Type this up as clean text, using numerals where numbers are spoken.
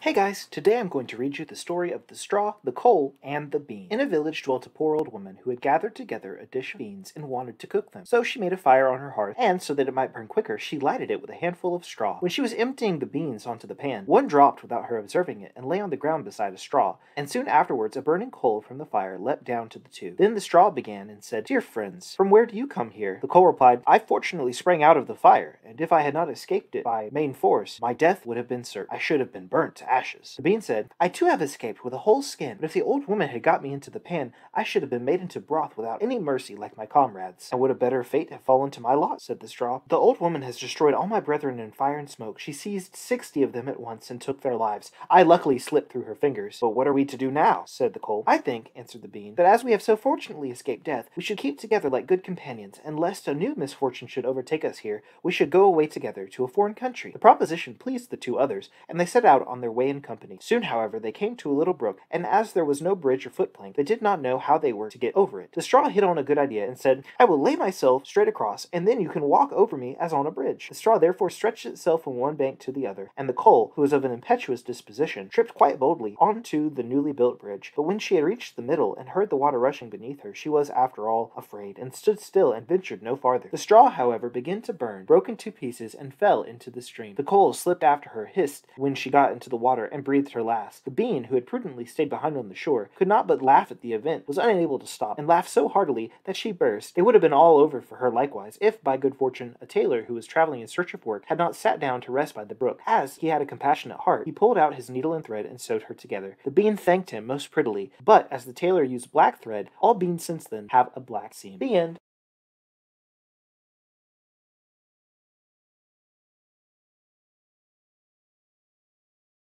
Hey guys, today I'm going to read you the story of the straw, the coal, and the bean. In a village dwelt a poor old woman who had gathered together a dish of beans and wanted to cook them. So she made a fire on her hearth, and so that it might burn quicker, she lighted it with a handful of straw. When she was emptying the beans onto the pan, one dropped without her observing it and lay on the ground beside a straw, and soon afterwards a burning coal from the fire leapt down to the two. Then the straw began and said, "Dear friends, from where do you come here?" The coal replied, "I fortunately sprang out of the fire, and if I had not escaped it by main force, my death would have been certain. I should have been burnt to ashes." The bean said, "I too have escaped with a whole skin, but if the old woman had got me into the pan, I should have been made into broth without any mercy like my comrades." "And would a better fate have fallen to my lot?" said the straw. "The old woman has destroyed all my brethren in fire and smoke. She seized 60 of them at once and took their lives. I luckily slipped through her fingers." "But what are we to do now?" said the coal. "I think," answered the bean, "that as we have so fortunately escaped death, we should keep together like good companions, and lest a new misfortune should overtake us here, we should go away together to a foreign country." The proposition pleased the two others, and they set out on their way in company. Soon, however, they came to a little brook, and as there was no bridge or footplank, they did not know how they were to get over it. The straw hit on a good idea and said, "I will lay myself straight across, and then you can walk over me as on a bridge." The straw therefore stretched itself from one bank to the other, and the coal, who was of an impetuous disposition, tripped quite boldly onto the newly built bridge. But when she had reached the middle and heard the water rushing beneath her, she was, after all, afraid, and stood still and ventured no farther. The straw, however, began to burn, broke into pieces, and fell into the stream. The coal slipped after her, hissed when she got into the water, and breathed her last. The bean, who had prudently stayed behind on the shore, could not but laugh at the event, was unable to stop, and laughed so heartily that she burst. It would have been all over for her likewise, if, by good fortune, a tailor who was traveling in search of work had not sat down to rest by the brook. As he had a compassionate heart, he pulled out his needle and thread and sewed her together. The bean thanked him most prettily, but as the tailor used black thread, all beans since then have a black seam. The end.